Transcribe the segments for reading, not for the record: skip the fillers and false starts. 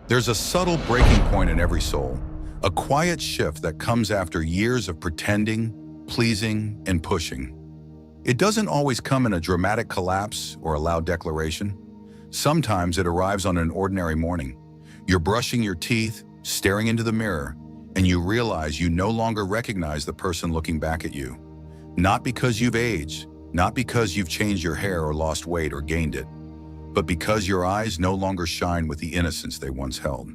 There's a subtle breaking point in every soul, a quiet shift that comes after years of pretending, pleasing, and pushing. It doesn't always come in a dramatic collapse or a loud declaration. Sometimes it arrives on an ordinary morning. You're brushing your teeth, staring into the mirror, and you realize you no longer recognize the person looking back at you. Not because you've aged, not because you've changed your hair or lost weight or gained it, but because your eyes no longer shine with the innocence they once held.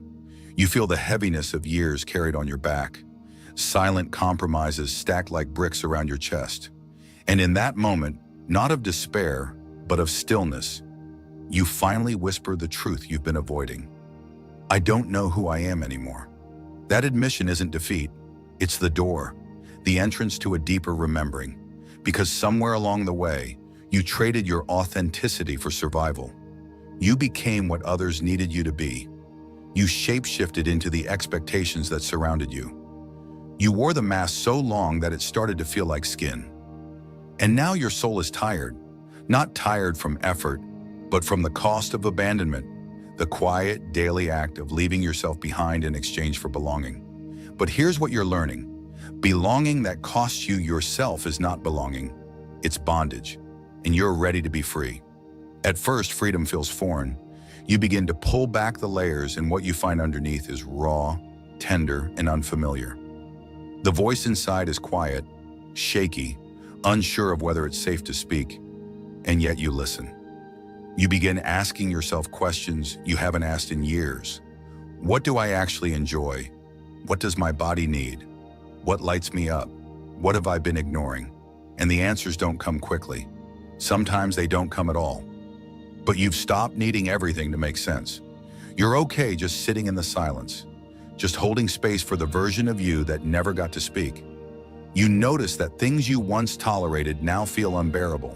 You feel the heaviness of years carried on your back, silent compromises stacked like bricks around your chest. And in that moment, not of despair, but of stillness, you finally whisper the truth you've been avoiding. I don't know who I am anymore. That admission isn't defeat, it's the door, the entrance to a deeper remembering, because somewhere along the way, you traded your authenticity for survival. You became what others needed you to be. You shape-shifted into the expectations that surrounded you. You wore the mask so long that it started to feel like skin. And now your soul is tired, not tired from effort, but from the cost of abandonment, the quiet, daily act of leaving yourself behind in exchange for belonging. But here's what you're learning. Belonging that costs you yourself is not belonging. It's bondage, and you're ready to be free. At first, freedom feels foreign. You begin to pull back the layers, and what you find underneath is raw, tender, and unfamiliar. The voice inside is quiet, shaky, unsure of whether it's safe to speak, and yet you listen. You begin asking yourself questions you haven't asked in years. What do I actually enjoy? What does my body need? What lights me up? What have I been ignoring? And the answers don't come quickly. Sometimes they don't come at all. But you've stopped needing everything to make sense. You're okay just sitting in the silence, just holding space for the version of you that never got to speak. You notice that things you once tolerated now feel unbearable.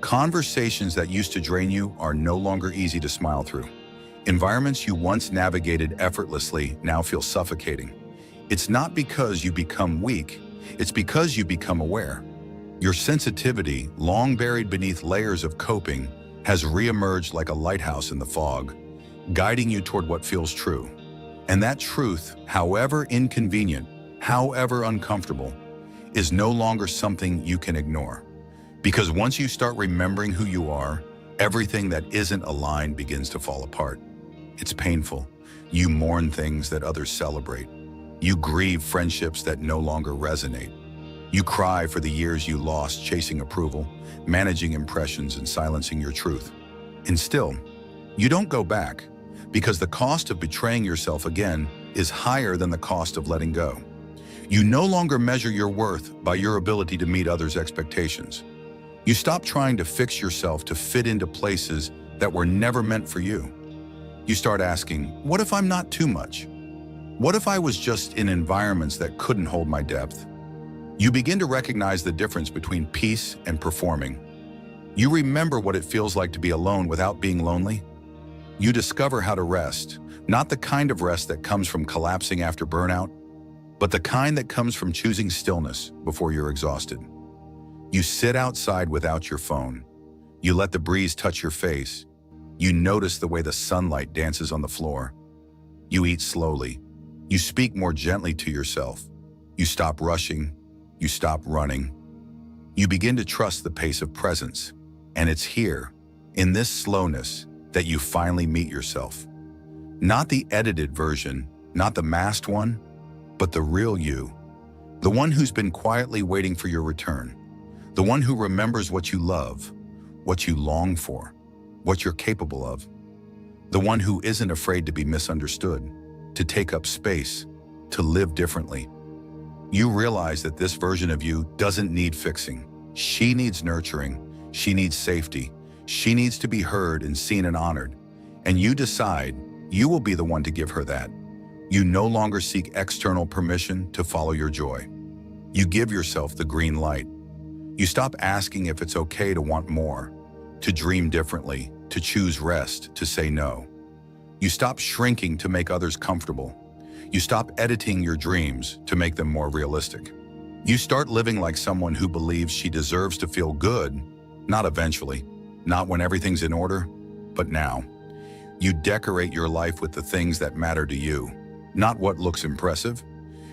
Conversations that used to drain you are no longer easy to smile through. Environments you once navigated effortlessly now feel suffocating. It's not because you become weak, it's because you become aware. Your sensitivity, long buried beneath layers of coping, has reemerged like a lighthouse in the fog, guiding you toward what feels true. And that truth, however inconvenient, however uncomfortable, is no longer something you can ignore. Because once you start remembering who you are, everything that isn't aligned begins to fall apart. It's painful. You mourn things that others celebrate. You grieve friendships that no longer resonate. You cry for the years you lost chasing approval, managing impressions, and silencing your truth. And still, you don't go back, because the cost of betraying yourself again is higher than the cost of letting go. You no longer measure your worth by your ability to meet others' expectations. You stop trying to fix yourself to fit into places that were never meant for you. You start asking, what if I'm not too much? What if I was just in environments that couldn't hold my depth? You begin to recognize the difference between peace and performing. You remember what it feels like to be alone without being lonely. You discover how to rest, not the kind of rest that comes from collapsing after burnout, but the kind that comes from choosing stillness before you're exhausted. You sit outside without your phone. You let the breeze touch your face. You notice the way the sunlight dances on the floor. You eat slowly. You speak more gently to yourself. You stop rushing. You stop running. You begin to trust the pace of presence. And it's here, in this slowness, that you finally meet yourself. Not the edited version, not the masked one, but the real you. The one who's been quietly waiting for your return. The one who remembers what you love, what you long for, what you're capable of. The one who isn't afraid to be misunderstood, to take up space, to live differently. You realize that this version of you doesn't need fixing. She needs nurturing. She needs safety. She needs to be heard and seen and honored. And you decide you will be the one to give her that. You no longer seek external permission to follow your joy. You give yourself the green light. You stop asking if it's okay to want more, to dream differently, to choose rest, to say no. You stop shrinking to make others comfortable. You stop editing your dreams to make them more realistic. You start living like someone who believes she deserves to feel good, not eventually, not when everything's in order, but now. You decorate your life with the things that matter to you, not what looks impressive.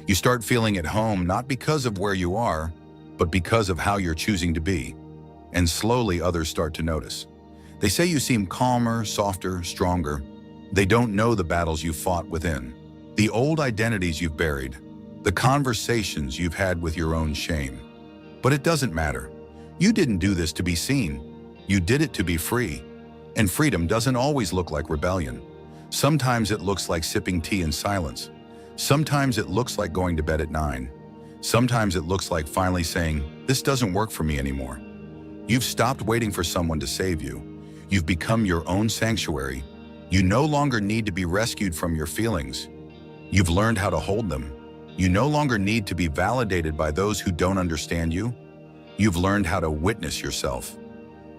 You start feeling at home not because of where you are, but because of how you're choosing to be. And slowly others start to notice. They say you seem calmer, softer, stronger. They don't know the battles you fought within, the old identities you've buried, the conversations you've had with your own shame. But it doesn't matter. You didn't do this to be seen. You did it to be free. And freedom doesn't always look like rebellion. Sometimes it looks like sipping tea in silence. Sometimes it looks like going to bed at 9. Sometimes it looks like finally saying, "This doesn't work for me anymore." You've stopped waiting for someone to save you. You've become your own sanctuary. You no longer need to be rescued from your feelings. You've learned how to hold them. You no longer need to be validated by those who don't understand you. You've learned how to witness yourself.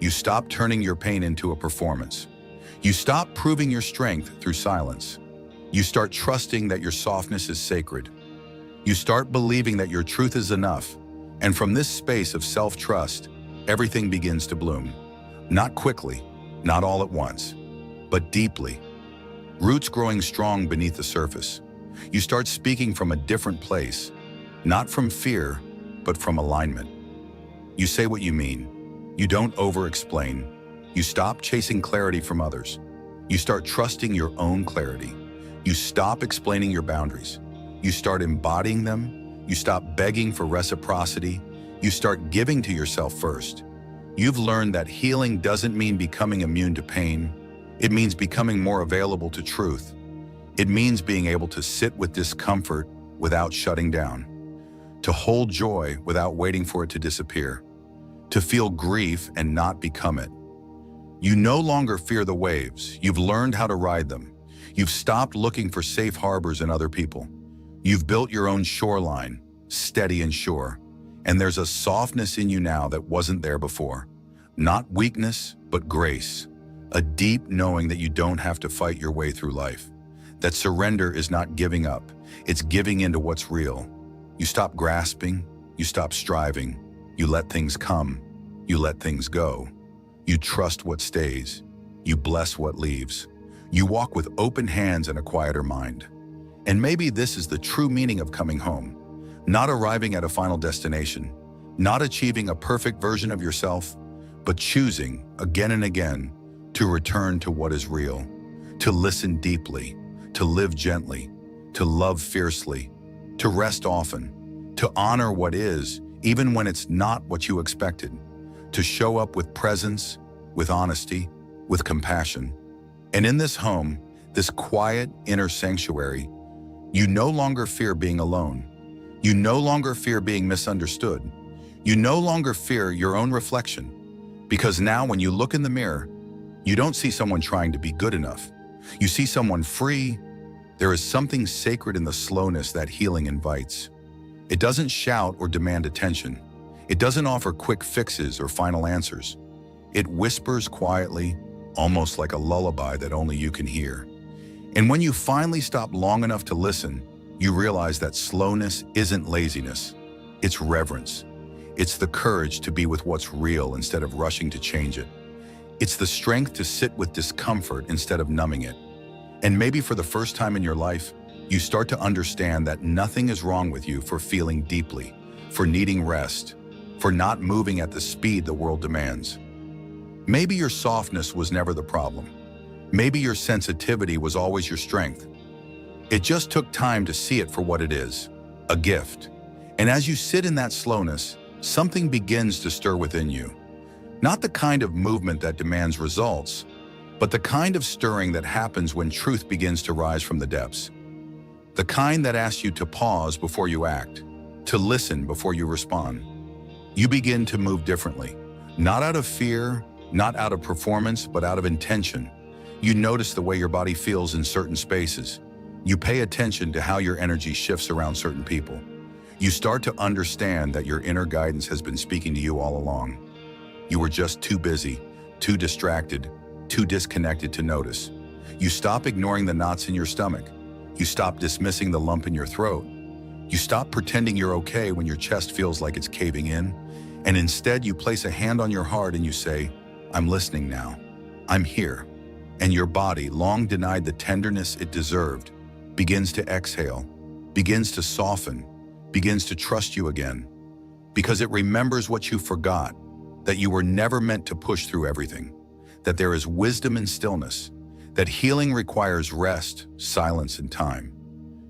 You stop turning your pain into a performance. You stop proving your strength through silence. You start trusting that your softness is sacred. You start believing that your truth is enough. And from this space of self-trust, everything begins to bloom. Not quickly, not all at once, but deeply. Roots growing strong beneath the surface. You start speaking from a different place, not from fear, but from alignment. You say what you mean. You don't over-explain. You stop chasing clarity from others. You start trusting your own clarity. You stop explaining your boundaries. You start embodying them. You stop begging for reciprocity. You start giving to yourself first. You've learned that healing doesn't mean becoming immune to pain. It means becoming more available to truth. It means being able to sit with discomfort without shutting down, to hold joy without waiting for it to disappear, to feel grief and not become it. You no longer fear the waves. You've learned how to ride them. You've stopped looking for safe harbors in other people. You've built your own shoreline, steady and sure. And there's a softness in you now that wasn't there before. Not weakness, but grace. A deep knowing that you don't have to fight your way through life. That surrender is not giving up. It's giving into what's real. You stop grasping. You stop striving. You let things come. You let things go. You trust what stays. You bless what leaves. You walk with open hands and a quieter mind. And maybe this is the true meaning of coming home. Not arriving at a final destination. Not achieving a perfect version of yourself, but choosing again and again to return to what is real, to listen deeply, to live gently, to love fiercely, to rest often, to honor what is, even when it's not what you expected, to show up with presence, with honesty, with compassion. And in this home, this quiet inner sanctuary, you no longer fear being alone. You no longer fear being misunderstood. You no longer fear your own reflection. Because now when you look in the mirror, you don't see someone trying to be good enough. You see someone free. There is something sacred in the slowness that healing invites. It doesn't shout or demand attention. It doesn't offer quick fixes or final answers. It whispers quietly, almost like a lullaby that only you can hear. And when you finally stop long enough to listen, you realize that slowness isn't laziness. It's reverence. It's the courage to be with what's real instead of rushing to change it. It's the strength to sit with discomfort instead of numbing it. And maybe for the first time in your life, you start to understand that nothing is wrong with you for feeling deeply, for needing rest, for not moving at the speed the world demands. Maybe your softness was never the problem. Maybe your sensitivity was always your strength. It just took time to see it for what it is, a gift. And as you sit in that slowness, something begins to stir within you. Not the kind of movement that demands results, but the kind of stirring that happens when truth begins to rise from the depths. The kind that asks you to pause before you act, to listen before you respond. You begin to move differently, not out of fear, not out of performance, but out of intention. You notice the way your body feels in certain spaces. You pay attention to how your energy shifts around certain people. You start to understand that your inner guidance has been speaking to you all along. You were just too busy, too distracted, too disconnected to notice. You stop ignoring the knots in your stomach. You stop dismissing the lump in your throat. You stop pretending you're okay when your chest feels like it's caving in. And instead you place a hand on your heart and you say, "I'm listening now. I'm here." and your body, long denied the tenderness it deserved, begins to exhale, begins to soften, begins to trust you again, because it remembers what you forgot, that you were never meant to push through everything, that there is wisdom in stillness, that healing requires rest, silence, and time.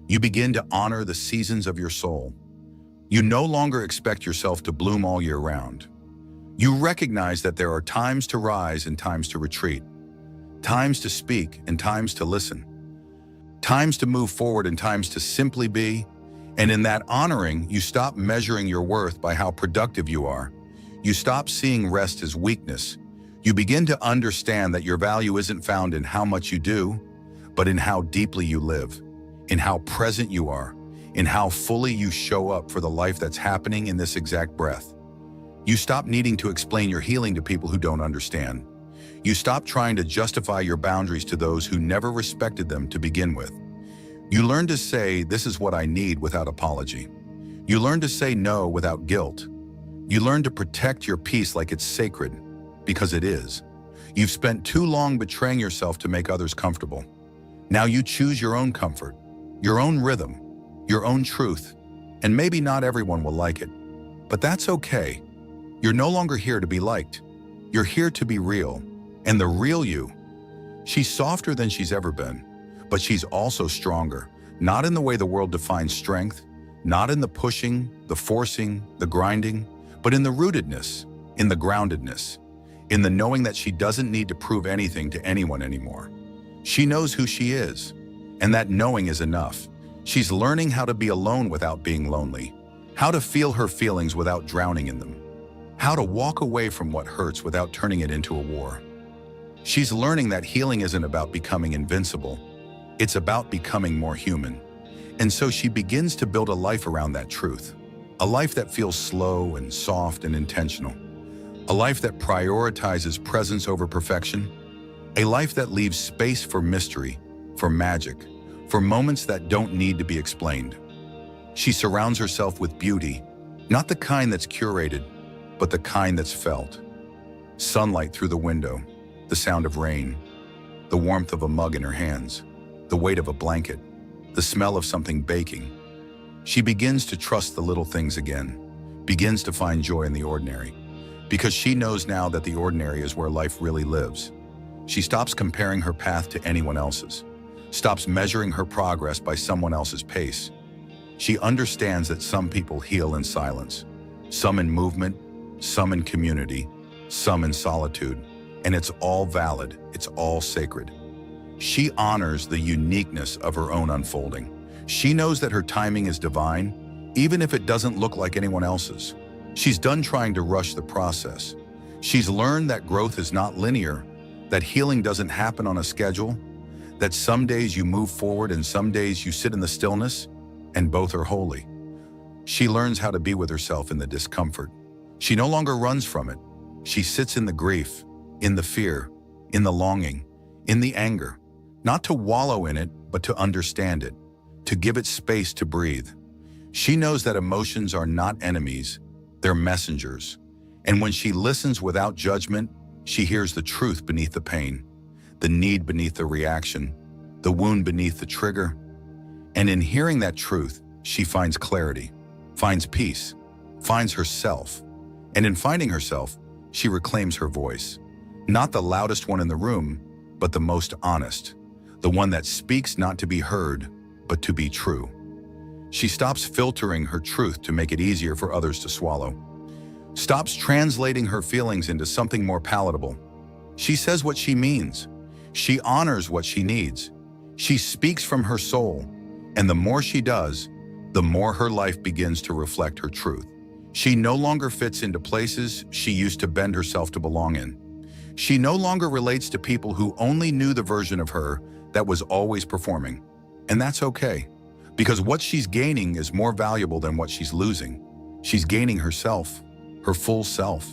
You begin to honor the seasons of your soul. You no longer expect yourself to bloom all year round. You recognize that there are times to rise and times to retreat, times to speak and times to listen, times to move forward and times to simply be. And in that honoring, you stop measuring your worth by how productive you are. You stop seeing rest as weakness. You begin to understand that your value isn't found in how much you do, but in how deeply you live, in how present you are, in how fully you show up for the life that's happening in this exact breath. You stop needing to explain your healing to people who don't understand. You stop trying to justify your boundaries to those who never respected them to begin with. You learn to say, "This is what I need," without apology. You learn to say no without guilt. You learn to protect your peace like it's sacred, because it is. You've spent too long betraying yourself to make others comfortable. Now you choose your own comfort, your own rhythm, your own truth, and maybe not everyone will like it, but that's okay. You're no longer here to be liked. You're here to be real, and the real you. She's softer than she's ever been, but she's also stronger, not in the way the world defines strength, not in the pushing, the forcing, the grinding, but in the rootedness, in the groundedness, in the knowing that she doesn't need to prove anything to anyone anymore. She knows who she is, and that knowing is enough. She's learning how to be alone without being lonely, how to feel her feelings without drowning in them, how to walk away from what hurts without turning it into a war. She's learning that healing isn't about becoming invincible. It's about becoming more human. And so she begins to build a life around that truth, a life that feels slow and soft and intentional, a life that prioritizes presence over perfection, a life that leaves space for mystery, for magic, for moments that don't need to be explained. She surrounds herself with beauty, not the kind that's curated, but the kind that's felt. Sunlight through the window, the sound of rain, the warmth of a mug in her hands, the weight of a blanket, the smell of something baking. She begins to trust the little things again, begins to find joy in the ordinary, because she knows now that the ordinary is where life really lives. She stops comparing her path to anyone else's, stops measuring her progress by someone else's pace. She understands that some people heal in silence, some in movement, some in community, some in solitude, and it's all valid, it's all sacred. She honors the uniqueness of her own unfolding. She knows that her timing is divine, even if it doesn't look like anyone else's. She's done trying to rush the process. She's learned that growth is not linear, that healing doesn't happen on a schedule, that some days you move forward and some days you sit in the stillness, and both are holy. She learns how to be with herself in the discomfort. She no longer runs from it. She sits in the grief, in the fear, in the longing, in the anger, not to wallow in it, but to understand it, to give it space to breathe. She knows that emotions are not enemies, they're messengers. And when she listens without judgment, she hears the truth beneath the pain, the need beneath the reaction, the wound beneath the trigger. And in hearing that truth, she finds clarity, finds peace, finds herself. And in finding herself, she reclaims her voice. Not the loudest one in the room, but the most honest. The one that speaks not to be heard, but to be true. She stops filtering her truth to make it easier for others to swallow. Stops translating her feelings into something more palatable. She says what she means. She honors what she needs. She speaks from her soul. And the more she does, the more her life begins to reflect her truth. She no longer fits into places she used to bend herself to belong in. She no longer relates to people who only knew the version of her that was always performing. And that's okay, because what she's gaining is more valuable than what she's losing. She's gaining herself, her full self.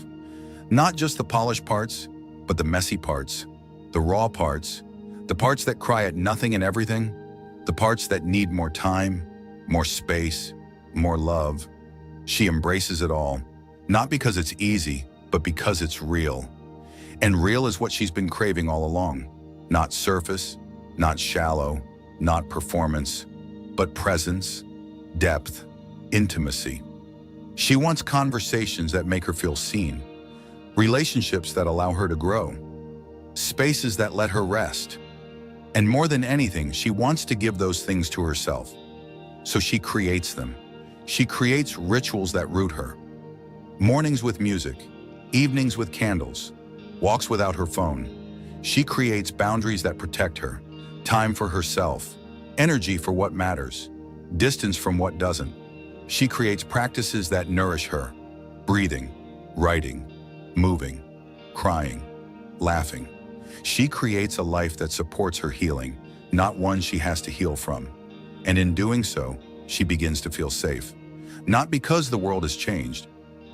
Not just the polished parts, but the messy parts, the raw parts, the parts that cry at nothing and everything, the parts that need more time, more space, more love. She embraces it all, not because it's easy, but because it's real. And real is what she's been craving all along. Not surface, not shallow, not performance, but presence, depth, intimacy. She wants conversations that make her feel seen, relationships that allow her to grow, spaces that let her rest. And more than anything, she wants to give those things to herself. So she creates them. She creates rituals that root her. Mornings with music, evenings with candles, walks without her phone. She creates boundaries that protect her, time for herself, energy for what matters, distance from what doesn't. She creates practices that nourish her, breathing, writing, moving, crying, laughing. She creates a life that supports her healing, not one she has to heal from. And in doing so, she begins to feel safe. Not because the world has changed,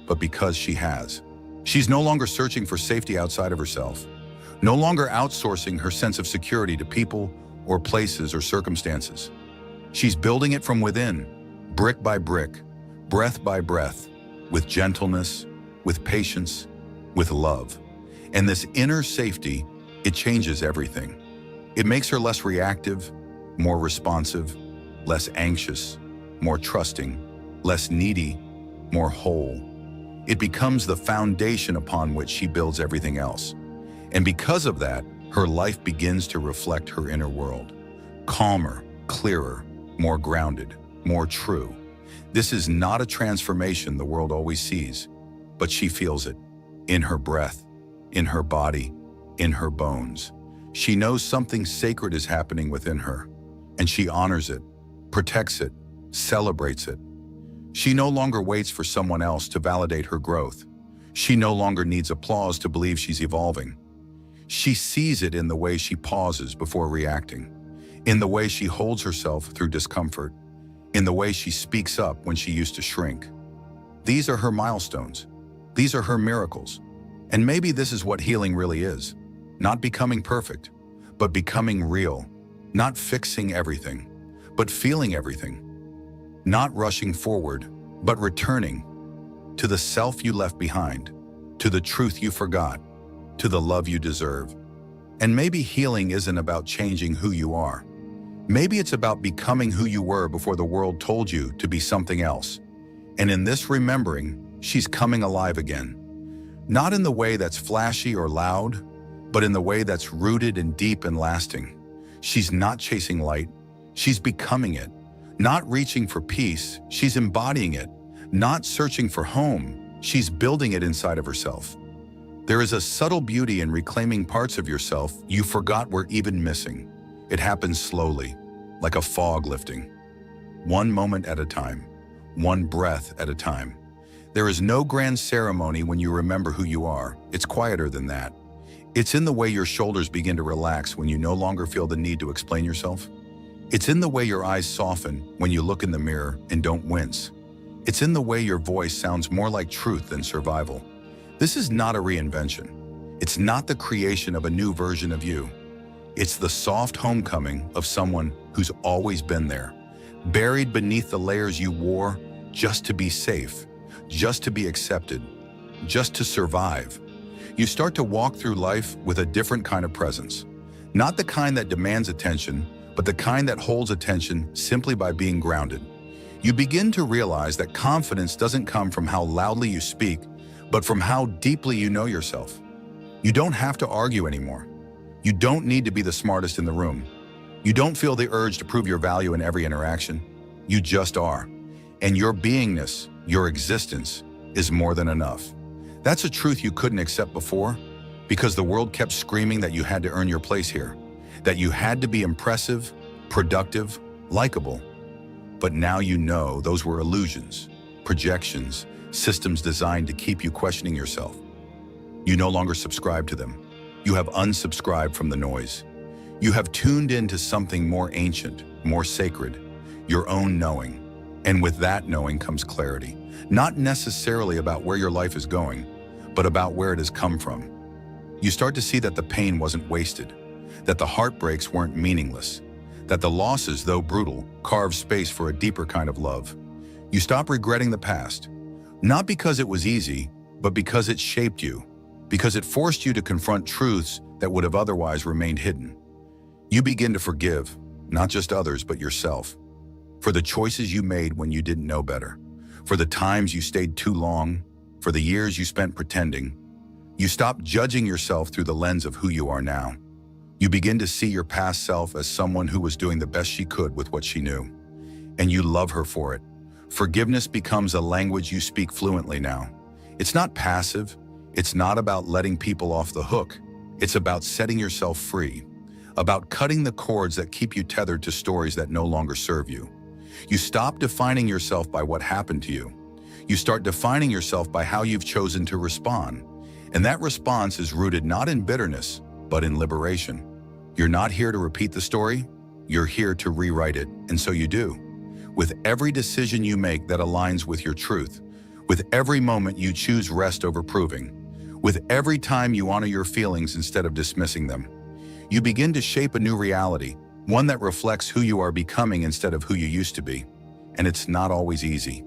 but because she has. She's no longer searching for safety outside of herself, no longer outsourcing her sense of security to people or places or circumstances. She's building it from within, brick by brick, breath by breath, with gentleness, with patience, with love. And this inner safety, it changes everything. It makes her less reactive, more responsive, less anxious, more trusting, less needy, more whole. It becomes the foundation upon which she builds everything else. And because of that, her life begins to reflect her inner world. Calmer, clearer, more grounded, more true. This is not a transformation the world always sees, but she feels it in her breath, in her body, in her bones. She knows something sacred is happening within her, and she honors it, protects it, celebrates it. She no longer waits for someone else to validate her growth. She no longer needs applause to believe she's evolving. She sees it in the way she pauses before reacting, in the way she holds herself through discomfort, in the way she speaks up when she used to shrink. These are her milestones. These are her miracles. And maybe this is what healing really is. Not becoming perfect, but becoming real. Not fixing everything, but feeling everything. Not rushing forward, but returning to the self you left behind, to the truth you forgot, to the love you deserve. And maybe healing isn't about changing who you are. Maybe it's about becoming who you were before the world told you to be something else. And in this remembering, she's coming alive again. Not in the way that's flashy or loud, but in the way that's rooted and deep and lasting. She's not chasing light, she's becoming it. Not reaching for peace, she's embodying it. Not searching for home, she's building it inside of herself. There is a subtle beauty in reclaiming parts of yourself you forgot were even missing. It happens slowly, like a fog lifting. One moment at a time, one breath at a time. There is no grand ceremony when you remember who you are. It's quieter than that. It's in the way your shoulders begin to relax when you no longer feel the need to explain yourself. It's in the way your eyes soften when you look in the mirror and don't wince. It's in the way your voice sounds more like truth than survival. This is not a reinvention. It's not the creation of a new version of you. It's the soft homecoming of someone who's always been there, buried beneath the layers you wore just to be safe, just to be accepted, just to survive. You start to walk through life with a different kind of presence. Not the kind that demands attention, but the kind that holds attention simply by being grounded. You begin to realize that confidence doesn't come from how loudly you speak, but from how deeply you know yourself. You don't have to argue anymore. You don't need to be the smartest in the room. You don't feel the urge to prove your value in every interaction. You just are. And your beingness, your existence, is more than enough. That's a truth you couldn't accept before, because the world kept screaming that you had to earn your place here, that you had to be impressive, productive, likable. But now you know those were illusions, projections, systems designed to keep you questioning yourself. You no longer subscribe to them. You have unsubscribed from the noise. You have tuned into something more ancient, more sacred, your own knowing. And with that knowing comes clarity, not necessarily about where your life is going, but about where it has come from. You start to see that the pain wasn't wasted, that the heartbreaks weren't meaningless, that the losses, though brutal, carved space for a deeper kind of love. You stop regretting the past, not because it was easy, but because it shaped you, because it forced you to confront truths that would have otherwise remained hidden. You begin to forgive, not just others, but yourself, for the choices you made when you didn't know better, for the times you stayed too long, for the years you spent pretending. You stop judging yourself through the lens of who you are now. You begin to see your past self as someone who was doing the best she could with what she knew, and you love her for it. Forgiveness becomes a language you speak fluently now. It's not passive. It's not about letting people off the hook. It's about setting yourself free, about cutting the cords that keep you tethered to stories that no longer serve you. You stop defining yourself by what happened to you. You start defining yourself by how you've chosen to respond. And that response is rooted not in bitterness, but in liberation. You're not here to repeat the story. You're here to rewrite it, and so you do. With every decision you make that aligns with your truth, with every moment you choose rest over proving, with every time you honor your feelings instead of dismissing them, you begin to shape a new reality, one that reflects who you are becoming instead of who you used to be. And it's not always easy.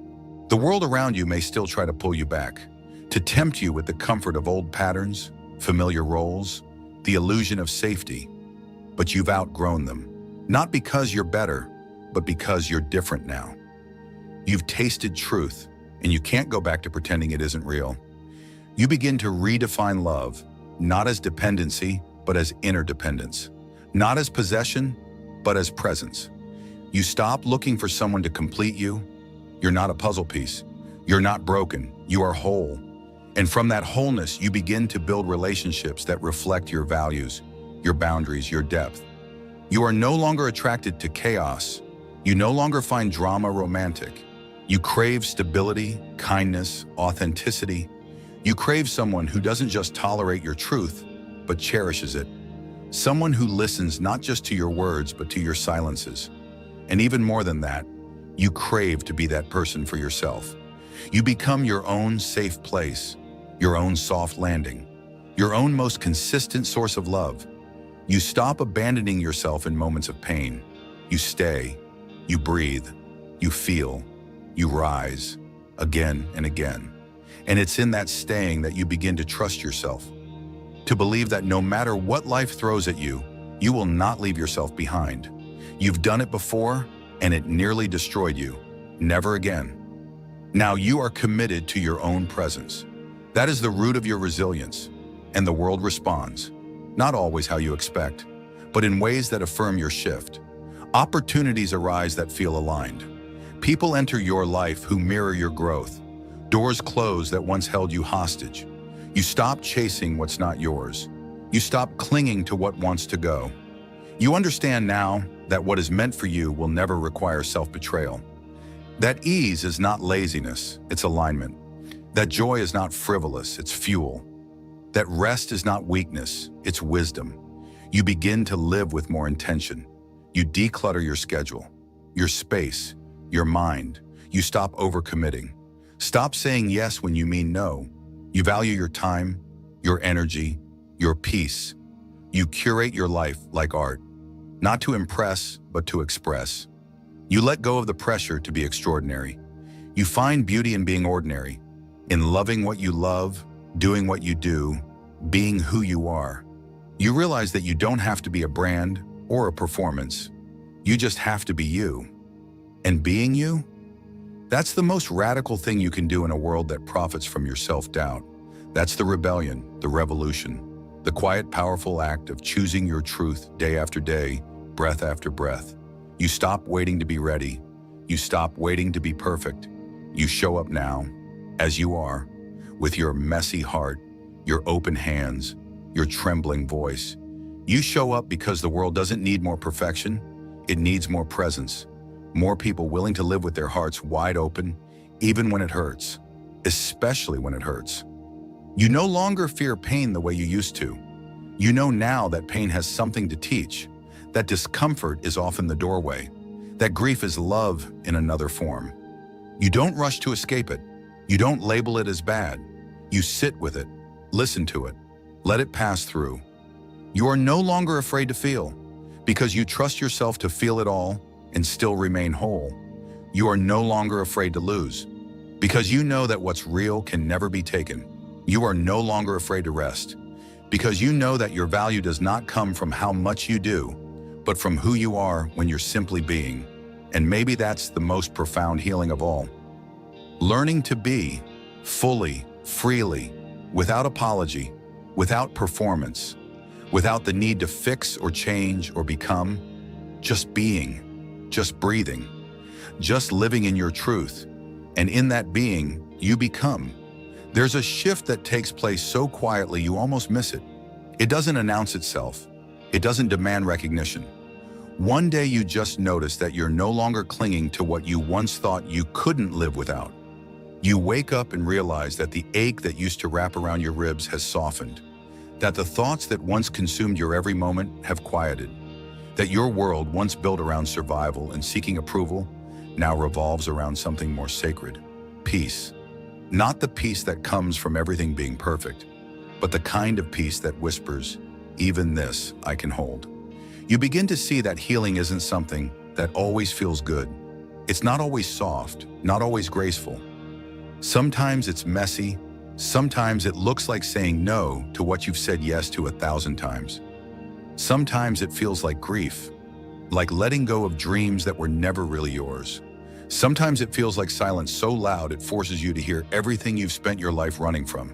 The world around you may still try to pull you back, to tempt you with the comfort of old patterns, familiar roles, the illusion of safety. But you've outgrown them, not because you're better, but because you're different now. You've tasted truth, and you can't go back to pretending it isn't real. You begin to redefine love, not as dependency, but as interdependence. Not as possession, but as presence. You stop looking for someone to complete you. You're not a puzzle piece. You're not broken. You are whole. And from that wholeness, you begin to build relationships that reflect your values, your boundaries, your depth. You are no longer attracted to chaos. You no longer find drama romantic. You crave stability, kindness, authenticity. You crave someone who doesn't just tolerate your truth, but cherishes it. Someone who listens not just to your words, but to your silences. And even more than that, you crave to be that person for yourself. You become your own safe place, your own soft landing, your own most consistent source of love. You stop abandoning yourself in moments of pain. You stay, you breathe, you feel, you rise, again and again. And it's in that staying that you begin to trust yourself, to believe that no matter what life throws at you, you will not leave yourself behind. You've done it before, and it nearly destroyed you. Never again. Now you are committed to your own presence. That is the root of your resilience, and the world responds. Not always how you expect, but in ways that affirm your shift. Opportunities arise that feel aligned. People enter your life who mirror your growth. Doors close that once held you hostage. You stop chasing what's not yours. You stop clinging to what wants to go. You understand now that what is meant for you will never require self-betrayal. That ease is not laziness, it's alignment. That joy is not frivolous, it's fuel. That rest is not weakness, it's wisdom. You begin to live with more intention. You declutter your schedule, your space, your mind. You stop overcommitting. Stop saying yes when you mean no. You value your time, your energy, your peace. You curate your life like art, not to impress, but to express. You let go of the pressure to be extraordinary. You find beauty in being ordinary, in loving what you love, doing what you do, being who you are. You realize that you don't have to be a brand or a performance. You just have to be you. And being you? That's the most radical thing you can do in a world that profits from your self-doubt. That's the rebellion, the revolution, the quiet, powerful act of choosing your truth day after day, breath after breath. You stop waiting to be ready. You stop waiting to be perfect. You show up now, as you are, with your messy heart, your open hands, your trembling voice. You show up because the world doesn't need more perfection. It needs more presence. More people willing to live with their hearts wide open, even when it hurts, especially when it hurts. You no longer fear pain the way you used to. You know now that pain has something to teach, that discomfort is often the doorway, that grief is love in another form. You don't rush to escape it. You don't label it as bad. You sit with it, listen to it, let it pass through. You are no longer afraid to feel, because you trust yourself to feel it all and still remain whole. You are no longer afraid to lose, because you know that what's real can never be taken. You are no longer afraid to rest, because you know that your value does not come from how much you do, but from who you are when you're simply being. And maybe that's the most profound healing of all. Learning to be fully, freely, without apology, without performance, without the need to fix or change or become, just being, just breathing, just living in your truth. And in that being, you become. There's a shift that takes place so quietly you almost miss it. It doesn't announce itself. It doesn't demand recognition. One day you just notice that you're no longer clinging to what you once thought you couldn't live without. You wake up and realize that the ache that used to wrap around your ribs has softened, that the thoughts that once consumed your every moment have quieted, that your world, once built around survival and seeking approval, now revolves around something more sacred: peace. Not the peace that comes from everything being perfect, but the kind of peace that whispers, "Even this I can hold." You begin to see that healing isn't something that always feels good. It's not always soft, not always graceful. Sometimes it's messy. Sometimes it looks like saying no to what you've said yes to 1,000 times. Sometimes it feels like grief, like letting go of dreams that were never really yours. Sometimes it feels like silence so loud it forces you to hear everything you've spent your life running from.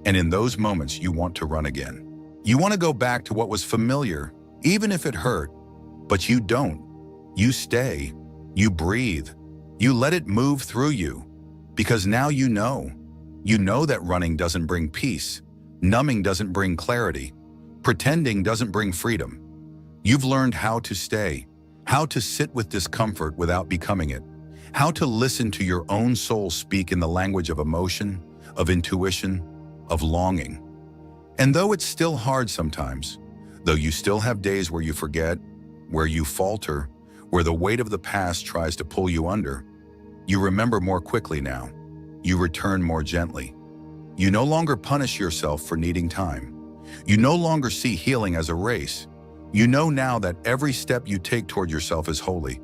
And in those moments, you want to run again. You want to go back to what was familiar, even if it hurt. But you don't. You stay. You breathe. You let it move through you. Because now you know. You know that running doesn't bring peace. Numbing doesn't bring clarity. Pretending doesn't bring freedom. You've learned how to stay, how to sit with discomfort without becoming it, how to listen to your own soul speak in the language of emotion, of intuition, of longing. And though it's still hard sometimes, though you still have days where you forget, where you falter, where the weight of the past tries to pull you under, you remember more quickly now. You return more gently. You no longer punish yourself for needing time. You no longer see healing as a race. You know now that every step you take toward yourself is holy,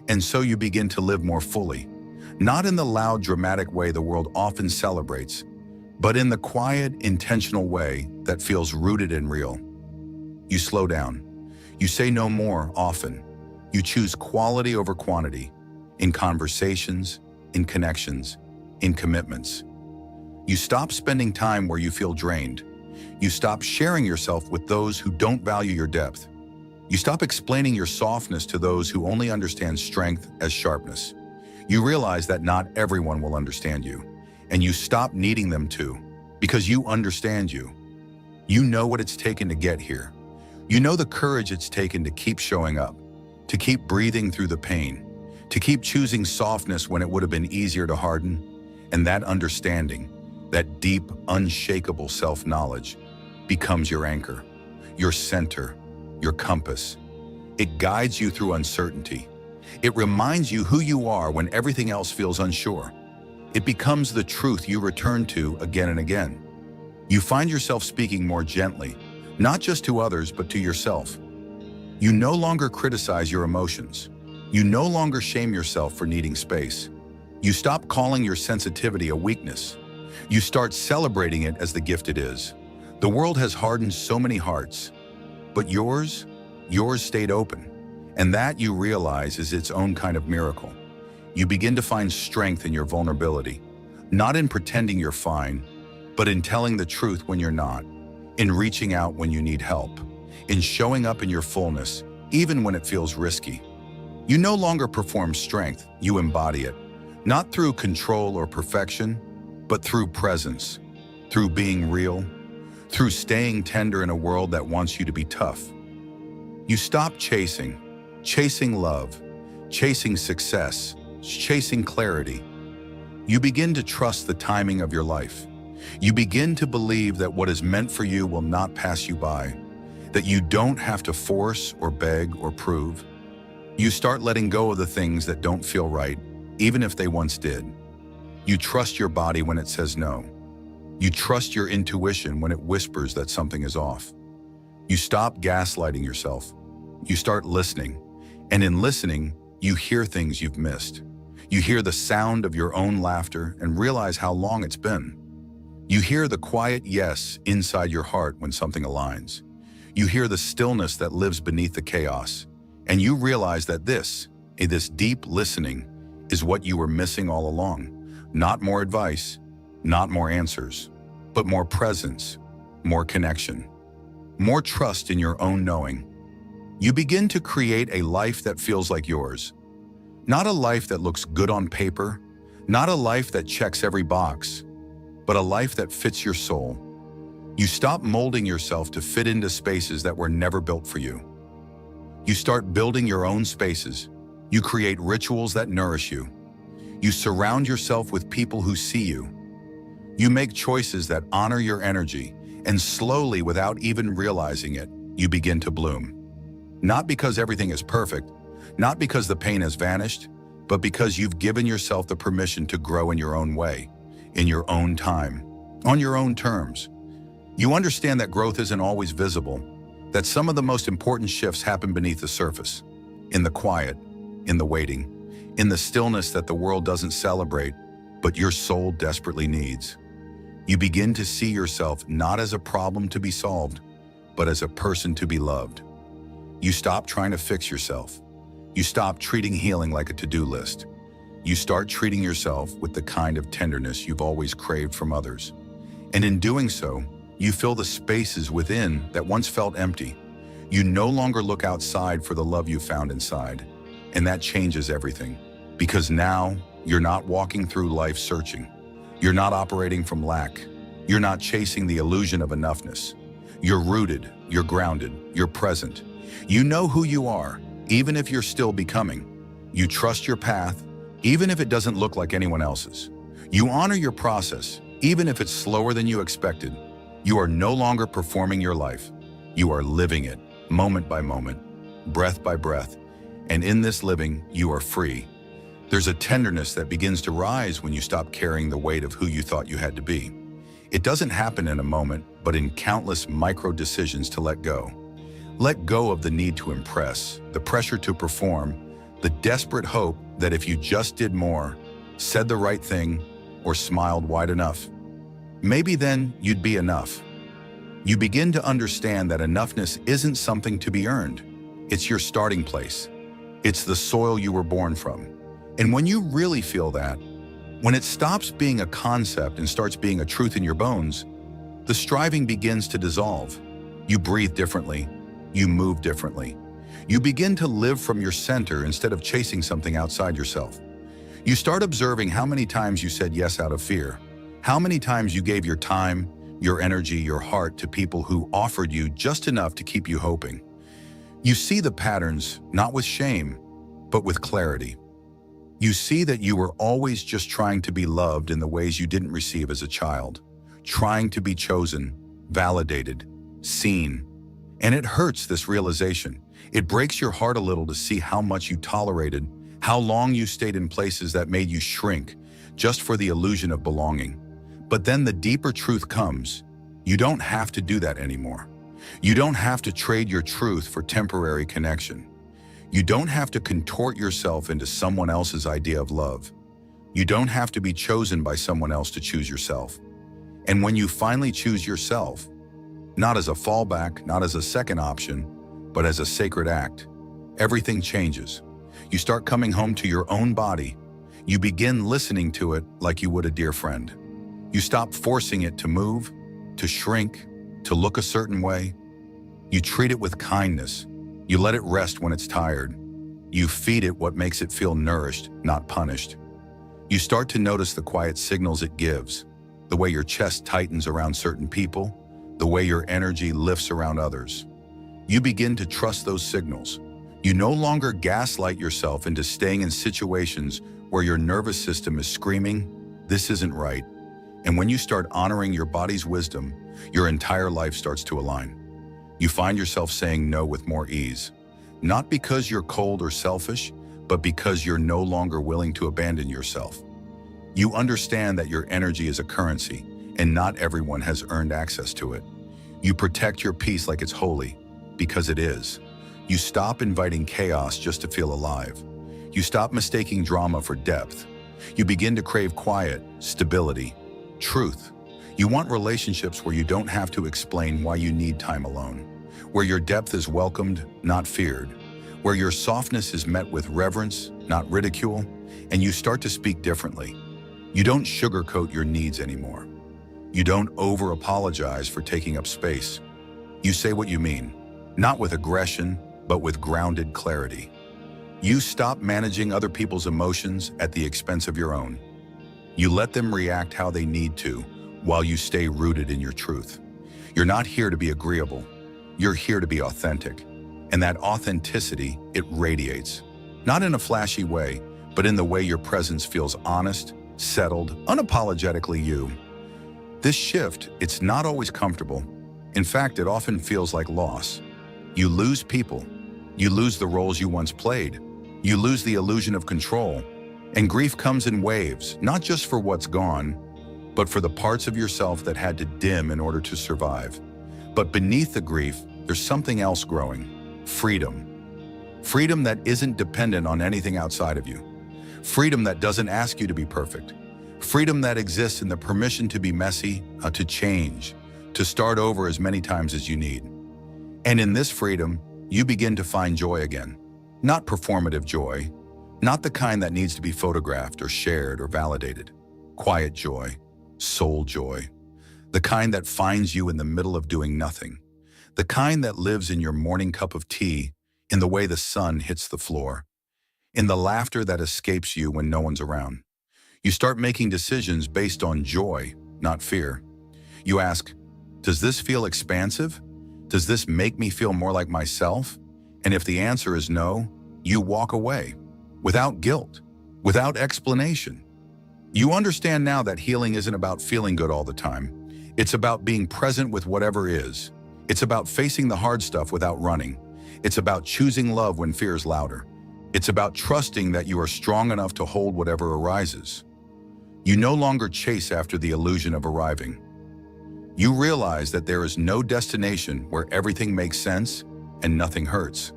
and so you begin to live more fully, not in the loud, dramatic way the world often celebrates, but in the quiet, intentional way that feels rooted and real. You slow down. You say no more often. You choose quality over quantity, in conversations, in connections, in commitments. You stop spending time where you feel drained. You stop sharing yourself with those who don't value your depth. You stop explaining your softness to those who only understand strength as sharpness. You realize that not everyone will understand you, and you stop needing them to, because you understand you. You know what it's taken to get here. You know the courage it's taken to keep showing up, to keep breathing through the pain, to keep choosing softness when it would have been easier to harden. And that understanding, that deep, unshakable self-knowledge, becomes your anchor, your center, your compass. It guides you through uncertainty. It reminds you who you are when everything else feels unsure. It becomes the truth you return to again and again. You find yourself speaking more gently, not just to others, but to yourself. You no longer criticize your emotions. You no longer shame yourself for needing space. You stop calling your sensitivity a weakness. You start celebrating it as the gift it is. The world has hardened so many hearts, but yours stayed open. And that, you realize, is its own kind of miracle. You begin to find strength in your vulnerability, not in pretending you're fine, but in telling the truth when you're not, in reaching out when you need help, in showing up in your fullness, even when it feels risky. You no longer perform strength, you embody it. Not through control or perfection, but through presence, through being real, through staying tender in a world that wants you to be tough. You stop chasing love, chasing success, chasing clarity. You begin to trust the timing of your life. You begin to believe that what is meant for you will not pass you by, that you don't have to force or beg or prove. You start letting go of the things that don't feel right, even if they once did. You trust your body when it says no. You trust your intuition when it whispers that something is off. You stop gaslighting yourself. You start listening. And in listening, you hear things you've missed. You hear the sound of your own laughter and realize how long it's been. You hear the quiet yes inside your heart when something aligns. You hear the stillness that lives beneath the chaos. And you realize that this deep listening is what you were missing all along. Not more advice, not more answers, but more presence, more connection, more trust in your own knowing. You begin to create a life that feels like yours. Not a life that looks good on paper, not a life that checks every box, but a life that fits your soul. You stop molding yourself to fit into spaces that were never built for you. You start building your own spaces. You create rituals that nourish you. You surround yourself with people who see you. You make choices that honor your energy, and slowly, without even realizing it, you begin to bloom. Not because everything is perfect, not because the pain has vanished, but because you've given yourself the permission to grow in your own way, in your own time, on your own terms. You understand that growth isn't always visible, that some of the most important shifts happen beneath the surface, in the quiet, in the waiting, in the stillness that the world doesn't celebrate, but your soul desperately needs. You begin to see yourself not as a problem to be solved, but as a person to be loved. You stop trying to fix yourself. You stop treating healing like a to-do list. You start treating yourself with the kind of tenderness you've always craved from others. And in doing so, you fill the spaces within that once felt empty. You no longer look outside for the love you found inside. And that changes everything. Because now, you're not walking through life searching. You're not operating from lack. You're not chasing the illusion of enoughness. You're rooted, you're grounded, you're present. You know who you are, even if you're still becoming. You trust your path, even if it doesn't look like anyone else's. You honor your process, even if it's slower than you expected. You are no longer performing your life. You are living it, moment by moment, breath by breath. And in this living, you are free. There's a tenderness that begins to rise when you stop carrying the weight of who you thought you had to be. It doesn't happen in a moment, but in countless micro decisions to let go. Let go of the need to impress, the pressure to perform, the desperate hope that if you just did more, said the right thing, or smiled wide enough, maybe then you'd be enough. You begin to understand that enoughness isn't something to be earned. It's your starting place. It's the soil you were born from. And when you really feel that, when it stops being a concept and starts being a truth in your bones, the striving begins to dissolve. You breathe differently. You move differently. You begin to live from your center instead of chasing something outside yourself. You start observing how many times you said yes out of fear, how many times you gave your time, your energy, your heart to people who offered you just enough to keep you hoping. You see the patterns, not with shame, but with clarity. You see that you were always just trying to be loved in the ways you didn't receive as a child, trying to be chosen, validated, seen. And it hurts, this realization. It breaks your heart a little to see how much you tolerated, how long you stayed in places that made you shrink, just for the illusion of belonging. But then the deeper truth comes. You don't have to do that anymore. You don't have to trade your truth for temporary connection. You don't have to contort yourself into someone else's idea of love. You don't have to be chosen by someone else to choose yourself. And when you finally choose yourself, not as a fallback, not as a second option, but as a sacred act, everything changes. You start coming home to your own body. You begin listening to it like you would a dear friend. You stop forcing it to move, to shrink, to look a certain way. You treat it with kindness. You let it rest when it's tired. You feed it what makes it feel nourished, not punished. You start to notice the quiet signals it gives, the way your chest tightens around certain people, the way your energy lifts around others. You begin to trust those signals. You no longer gaslight yourself into staying in situations where your nervous system is screaming, "This isn't right." And when you start honoring your body's wisdom, your entire life starts to align. You find yourself saying no with more ease, not because you're cold or selfish, but because you're no longer willing to abandon yourself. You understand that your energy is a currency, and not everyone has earned access to it. You protect your peace like it's holy, because it is. You stop inviting chaos just to feel alive. You stop mistaking drama for depth. You begin to crave quiet, stability, truth. You want relationships where you don't have to explain why you need time alone, where your depth is welcomed, not feared, where your softness is met with reverence, not ridicule, and you start to speak differently. You don't sugarcoat your needs anymore. You don't over-apologize for taking up space. You say what you mean, not with aggression, but with grounded clarity. You stop managing other people's emotions at the expense of your own. You let them react how they need to, while you stay rooted in your truth. You're not here to be agreeable. You're here to be authentic. And that authenticity, it radiates. Not in a flashy way, but in the way your presence feels honest, settled, unapologetically you. This shift, it's not always comfortable. In fact, it often feels like loss. You lose people. You lose the roles you once played. You lose the illusion of control. And grief comes in waves, not just for what's gone, but for the parts of yourself that had to dim in order to survive. But beneath the grief, there's something else growing: freedom. Freedom that isn't dependent on anything outside of you. Freedom that doesn't ask you to be perfect. Freedom that exists in the permission to be messy, to change, to start over as many times as you need. And in this freedom, you begin to find joy again. Not performative joy, not the kind that needs to be photographed or shared or validated. Quiet joy, soul joy. The kind that finds you in the middle of doing nothing. The kind that lives in your morning cup of tea, in the way the sun hits the floor, in the laughter that escapes you when no one's around. You start making decisions based on joy, not fear. You ask, does this feel expansive? Does this make me feel more like myself? And if the answer is no, you walk away, without guilt, without explanation. You understand now that healing isn't about feeling good all the time. It's about being present with whatever is. It's about facing the hard stuff without running. It's about choosing love when fear is louder. It's about trusting that you are strong enough to hold whatever arises. You no longer chase after the illusion of arriving. You realize that there is no destination where everything makes sense and nothing hurts.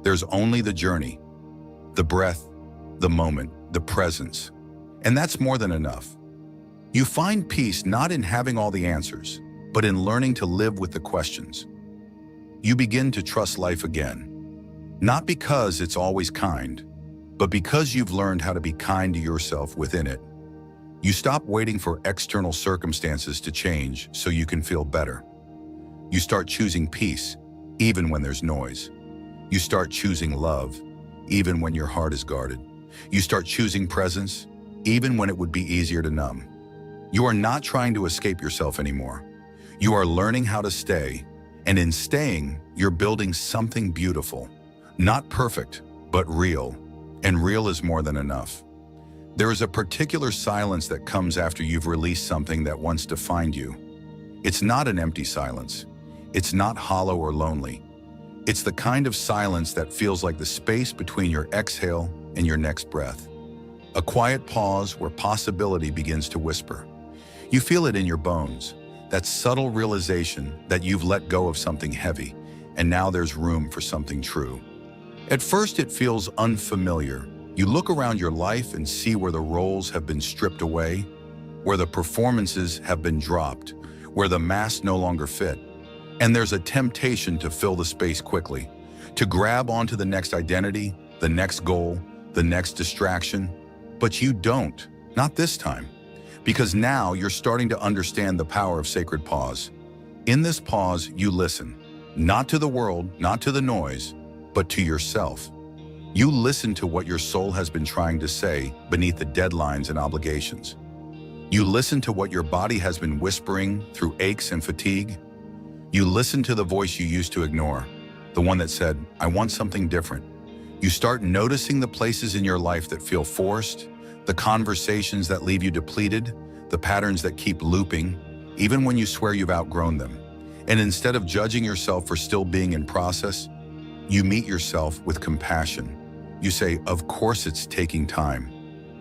There's only the journey, the breath, the moment, the presence. And that's more than enough. You find peace not in having all the answers, but in learning to live with the questions. You begin to trust life again, not because it's always kind, but because you've learned how to be kind to yourself within it. You stop waiting for external circumstances to change so you can feel better. You start choosing peace, even when there's noise. You start choosing love, even when your heart is guarded. You start choosing presence, even when it would be easier to numb. You are not trying to escape yourself anymore. You are learning how to stay, and in staying, you're building something beautiful. Not perfect, but real, and real is more than enough. There is a particular silence that comes after you've released something that once defined you. It's not an empty silence. It's not hollow or lonely. It's the kind of silence that feels like the space between your exhale and your next breath. A quiet pause where possibility begins to whisper. You feel it in your bones, that subtle realization that you've let go of something heavy, and now there's room for something true. At first it feels unfamiliar. You look around your life and see where the roles have been stripped away, where the performances have been dropped, where the masks no longer fit. And there's a temptation to fill the space quickly, to grab onto the next identity, the next goal, the next distraction. But you don't, not this time, because now you're starting to understand the power of sacred pause. In this pause, you listen, not to the world, not to the noise, but to yourself. You listen to what your soul has been trying to say beneath the deadlines and obligations. You listen to what your body has been whispering through aches and fatigue. You listen to the voice you used to ignore, the one that said, I want something different. You start noticing the places in your life that feel forced, the conversations that leave you depleted, the patterns that keep looping, even when you swear you've outgrown them. And instead of judging yourself for still being in process, you meet yourself with compassion. You say, of course it's taking time.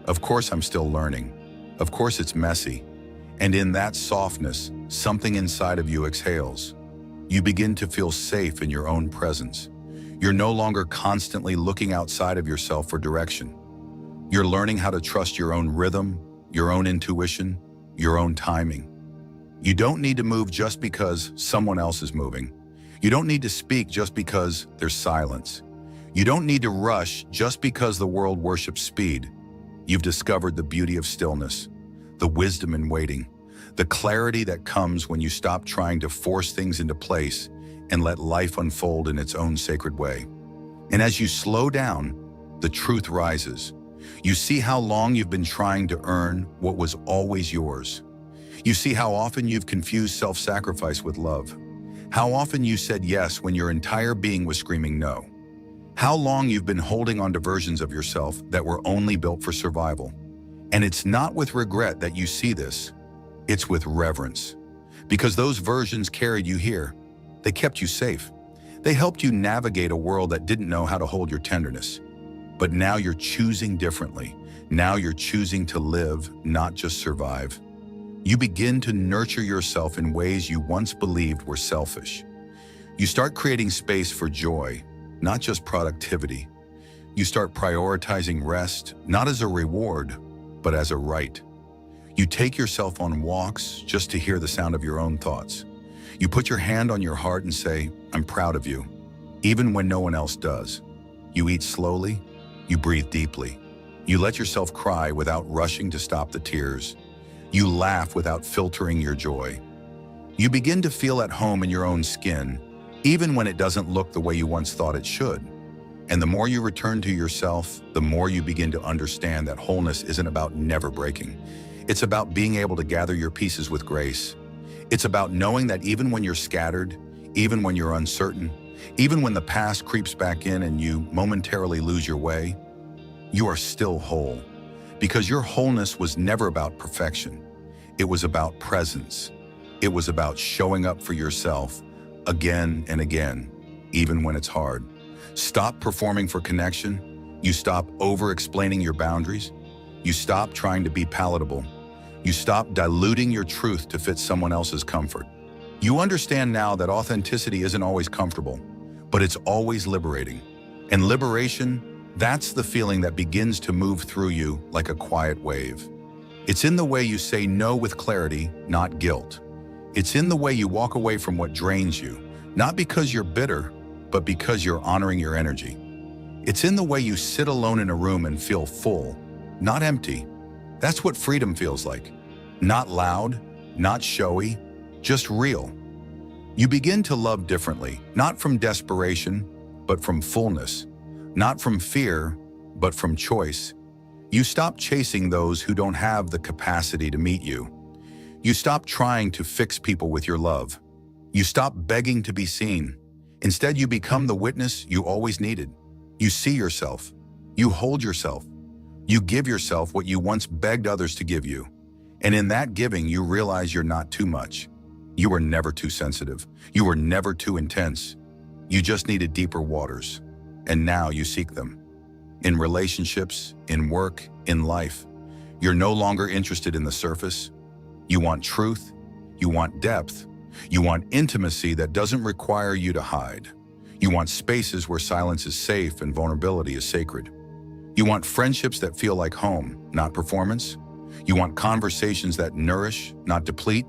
Of course I'm still learning. Of course it's messy. And in that softness, something inside of you exhales. You begin to feel safe in your own presence. You're no longer constantly looking outside of yourself for direction. You're learning how to trust your own rhythm, your own intuition, your own timing. You don't need to move just because someone else is moving. You don't need to speak just because there's silence. You don't need to rush just because the world worships speed. You've discovered the beauty of stillness, the wisdom in waiting, the clarity that comes when you stop trying to force things into place and let life unfold in its own sacred way. And as you slow down, the truth rises. You see how long you've been trying to earn what was always yours. You see how often you've confused self-sacrifice with love. How often you said yes when your entire being was screaming no. How long you've been holding on to versions of yourself that were only built for survival. And it's not with regret that you see this. It's with reverence. Because those versions carried you here. They kept you safe. They helped you navigate a world that didn't know how to hold your tenderness. But now you're choosing differently. Now you're choosing to live, not just survive. You begin to nurture yourself in ways you once believed were selfish. You start creating space for joy, not just productivity. You start prioritizing rest, not as a reward, but as a right. You take yourself on walks just to hear the sound of your own thoughts. You put your hand on your heart and say, "I'm proud of you," even when no one else does. You eat slowly. You breathe deeply. You let yourself cry without rushing to stop the tears. You laugh without filtering your joy. You begin to feel at home in your own skin, even when it doesn't look the way you once thought it should. And the more you return to yourself, the more you begin to understand that wholeness isn't about never breaking. It's about being able to gather your pieces with grace. It's about knowing that even when you're scattered, even when you're uncertain, even when the past creeps back in and you momentarily lose your way, you are still whole. Because your wholeness was never about perfection. It was about presence. It was about showing up for yourself again and again, even when it's hard. Stop performing for connection. You stop over-explaining your boundaries. You stop trying to be palatable. You stop diluting your truth to fit someone else's comfort. You understand now that authenticity isn't always comfortable, but it's always liberating. And liberation, that's the feeling that begins to move through you like a quiet wave. It's in the way you say no with clarity, not guilt. It's in the way you walk away from what drains you, not because you're bitter, but because you're honoring your energy. It's in the way you sit alone in a room and feel full, not empty. That's what freedom feels like. Not loud, not showy, just real. You begin to love differently, not from desperation, but from fullness. Not from fear, but from choice. You stop chasing those who don't have the capacity to meet you. You stop trying to fix people with your love. You stop begging to be seen. Instead, you become the witness you always needed. You see yourself. You hold yourself. You give yourself what you once begged others to give you. And in that giving, you realize you're not too much. You were never too sensitive. You were never too intense. You just needed deeper waters. And now you seek them. In relationships, in work, in life. You're no longer interested in the surface. You want truth. You want depth. You want intimacy that doesn't require you to hide. You want spaces where silence is safe and vulnerability is sacred. You want friendships that feel like home, not performance. You want conversations that nourish, not deplete.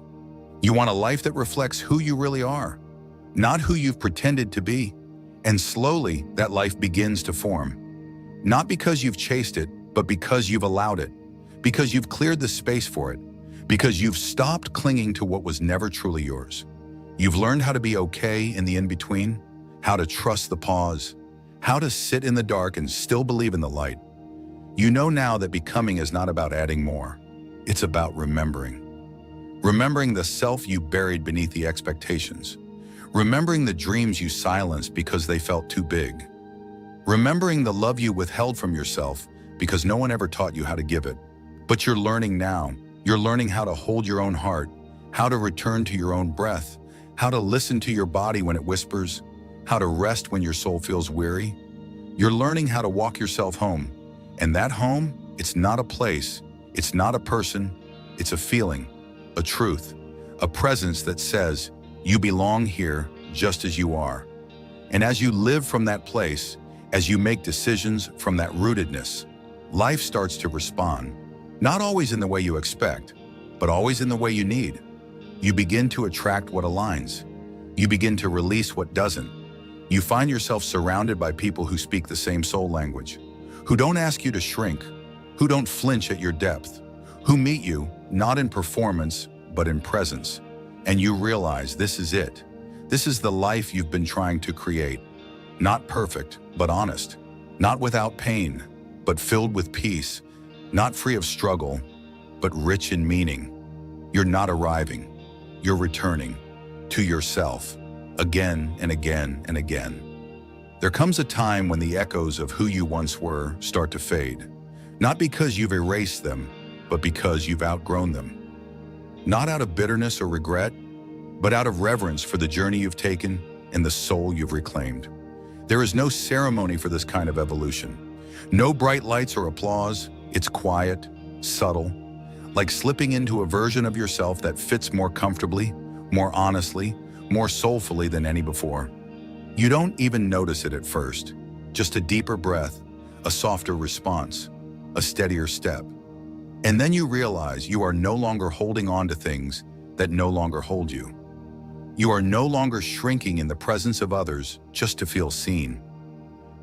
You want a life that reflects who you really are, not who you've pretended to be. And slowly, that life begins to form. Not because you've chased it, but because you've allowed it. Because you've cleared the space for it. Because you've stopped clinging to what was never truly yours. You've learned how to be okay in the in-between, how to trust the pause, how to sit in the dark and still believe in the light. You know now that becoming is not about adding more. It's about remembering. Remembering the self you buried beneath the expectations. Remembering the dreams you silenced because they felt too big. Remembering the love you withheld from yourself because no one ever taught you how to give it. But you're learning now. You're learning how to hold your own heart, how to return to your own breath, how to listen to your body when it whispers, how to rest when your soul feels weary. You're learning how to walk yourself home. And that home, it's not a place, it's not a person, it's a feeling, a truth, a presence that says, you belong here just as you are. And as you live from that place, as you make decisions from that rootedness, life starts to respond. Not always in the way you expect, but always in the way you need. You begin to attract what aligns. You begin to release what doesn't. You find yourself surrounded by people who speak the same soul language, who don't ask you to shrink, who don't flinch at your depth, who meet you not in performance, but in presence. And you realize this is it. This is the life you've been trying to create. Not perfect, but honest. Not without pain, but filled with peace. Not free of struggle, but rich in meaning. You're not arriving. You're returning to yourself again and again and again. There comes a time when the echoes of who you once were start to fade. Not because you've erased them, but because you've outgrown them. Not out of bitterness or regret, but out of reverence for the journey you've taken and the soul you've reclaimed. There is no ceremony for this kind of evolution. No bright lights or applause. It's quiet, subtle, like slipping into a version of yourself that fits more comfortably, more honestly, more soulfully than any before. You don't even notice it at first. Just a deeper breath, a softer response, a steadier step. And then you realize you are no longer holding on to things that no longer hold you. You are no longer shrinking in the presence of others just to feel seen.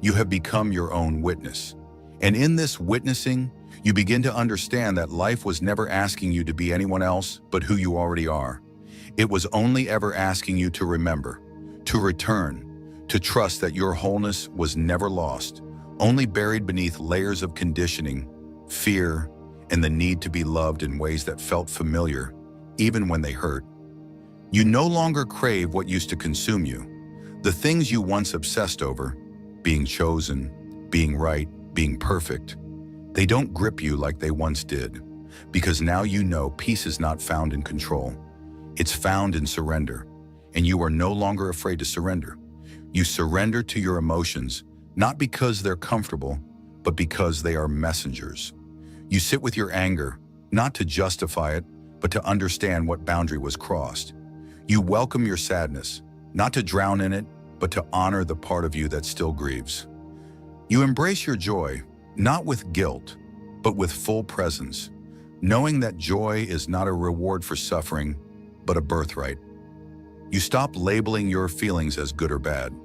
You have become your own witness. And in this witnessing, you begin to understand that life was never asking you to be anyone else but who you already are. It was only ever asking you to remember, to return, to trust that your wholeness was never lost, only buried beneath layers of conditioning, fear, and the need to be loved in ways that felt familiar, even when they hurt. You no longer crave what used to consume you. The things you once obsessed over, being chosen, being right, being perfect, they don't grip you like they once did, because now you know peace is not found in control. It's found in surrender, and you are no longer afraid to surrender. You surrender to your emotions, not because they're comfortable, but because they are messengers. You sit with your anger, not to justify it, but to understand what boundary was crossed. You welcome your sadness, not to drown in it, but to honor the part of you that still grieves. You embrace your joy, not with guilt, but with full presence, knowing that joy is not a reward for suffering, but a birthright. You stop labeling your feelings as good or bad.